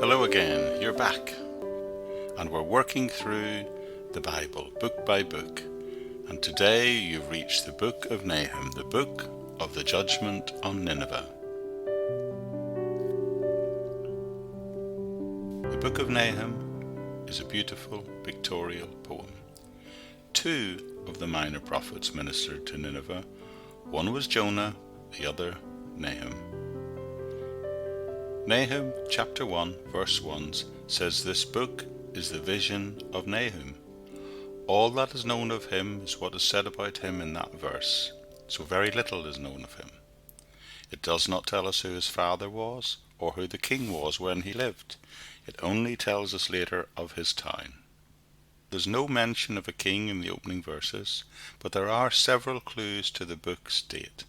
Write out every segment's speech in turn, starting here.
Hello again, you're back, and we're working through the Bible, book by book, and today you've reached the book of Nahum, the book of the Judgment on Nineveh. The book of Nahum is a beautiful pictorial poem. Two of the minor prophets ministered to Nineveh. One was Jonah, the other Nahum. Nahum chapter 1 verse 1 says this book is the vision of Nahum. All that is known of him is what is said about him in that verse, so very little is known of him. It does not tell us who his father was or who the king was when he lived. It only tells us later of his town. There's no mention of a king in the opening verses, but there are several clues to the book's date.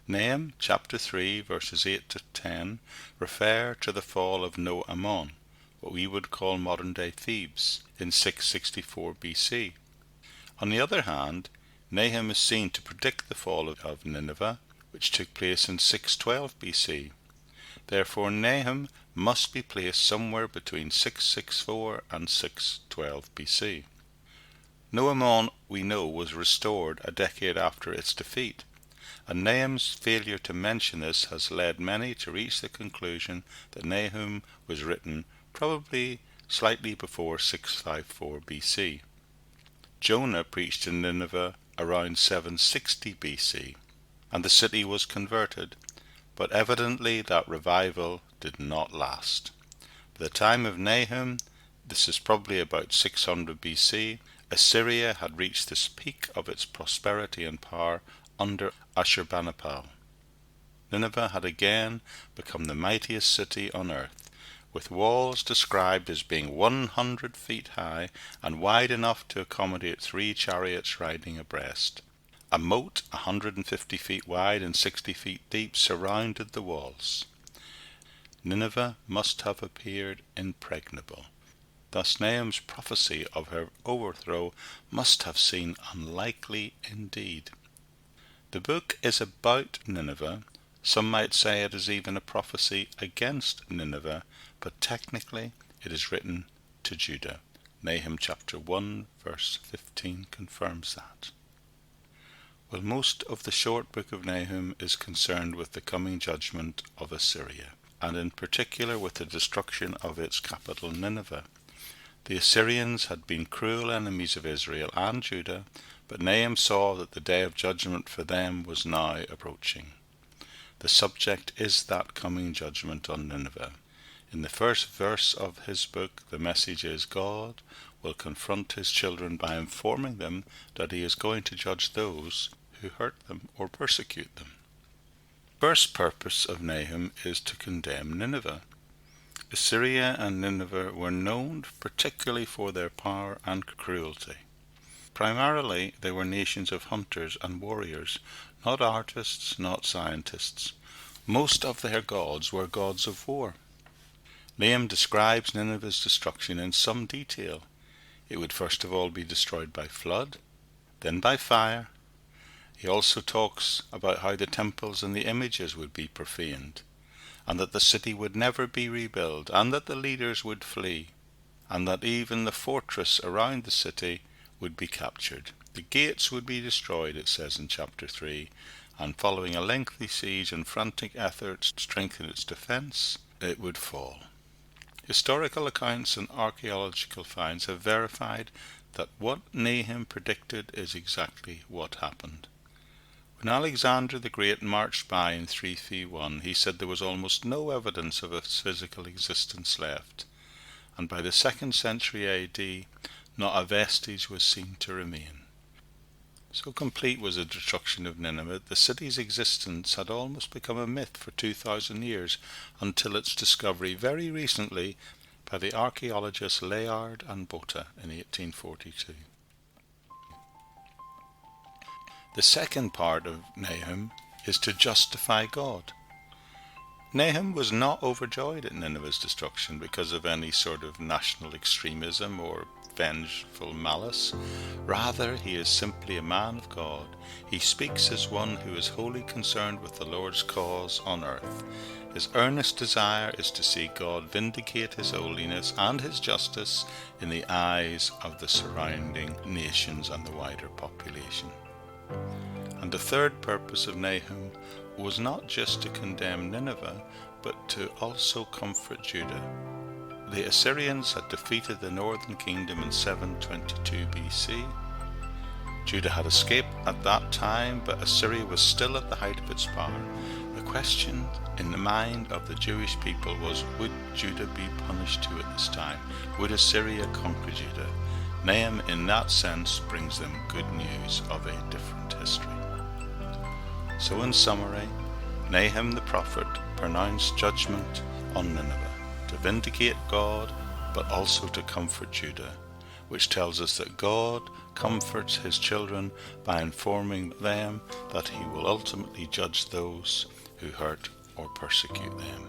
Nahum chapter 3 verses 8 to 10 refer to the fall of Nahum, what we would call modern-day Thebes, in 664 BC. On the other hand, Nahum is seen to predict the fall of Nineveh, which took place in 612 BC. Therefore Nahum must be placed somewhere between 664 and 612 BC. Nahum, we know, was restored a decade after its defeat, and Nahum's failure to mention this has led many to reach the conclusion that Nahum was written probably slightly before 654 BC. Jonah preached in Nineveh around 760 BC, and the city was converted, but evidently that revival did not last. By the time of Nahum, this is probably about 600 BC, Assyria had reached this peak of its prosperity and power under Ashurbanipal. Nineveh had again become the mightiest city on earth, with walls described as being 100 feet high and wide enough to accommodate 3 chariots riding abreast. A moat 150 feet wide and 60 feet deep surrounded the walls. Nineveh must have appeared impregnable. Thus Nahum's prophecy of her overthrow must have seemed unlikely indeed. The book is about Nineveh. Some might say it is even a prophecy against Nineveh, but technically it is written to Judah. Nahum chapter 1 verse 15 confirms that. Well, most of the short book of Nahum is concerned with the coming judgment of Assyria, and in particular with the destruction of its capital Nineveh. The Assyrians had been cruel enemies of Israel and Judah, but Nahum saw that the day of judgment for them was now approaching. The subject is that coming judgment on Nineveh. In the first verse of his book, the message is God will confront his children by informing them that he is going to judge those who hurt them or persecute them. The first purpose of Nahum is to condemn Nineveh. Assyria and Nineveh were known particularly for their power and cruelty. Primarily, they were nations of hunters and warriors, not artists, not scientists. Most of their gods were gods of war. Nahum describes Nineveh's destruction in some detail. It would first of all be destroyed by flood, then by fire. He also talks about how the temples and the images would be profaned, and that the city would never be rebuilt, and that the leaders would flee, and that even the fortress around the city would be captured. The gates would be destroyed, it says in chapter 3, and following a lengthy siege and frantic efforts to strengthen its defense, it would fall. Historical accounts and archaeological finds have verified that what Nahum predicted is exactly what happened. When Alexander the Great marched by in 331, he said there was almost no evidence of its physical existence left, and by the 2nd century AD, not a vestige was seen to remain. So complete was the destruction of Nineveh, the city's existence had almost become a myth for 2,000 years, until its discovery very recently by the archaeologists Layard and Botha in 1842. The second part of Nahum is to justify God. Nahum was not overjoyed at Nineveh's destruction because of any sort of national extremism or vengeful malice. Rather, he is simply a man of God. He speaks as one who is wholly concerned with the Lord's cause on earth. His earnest desire is to see God vindicate his holiness and his justice in the eyes of the surrounding nations and the wider population. And the third purpose of Nahum was not just to condemn Nineveh, but to also comfort Judah. The Assyrians had defeated the northern kingdom in 722 BC. Judah had escaped at that time, but Assyria was still at the height of its power. The question in the mind of the Jewish people was, would Judah be punished too at this time? Would Assyria conquer Judah? Nahum, in that sense, brings them good news of a different history. So in summary, Nahum the prophet pronounced judgment on Nineveh, to vindicate God, but also to comfort Judah, which tells us that God comforts his children by informing them that he will ultimately judge those who hurt or persecute them.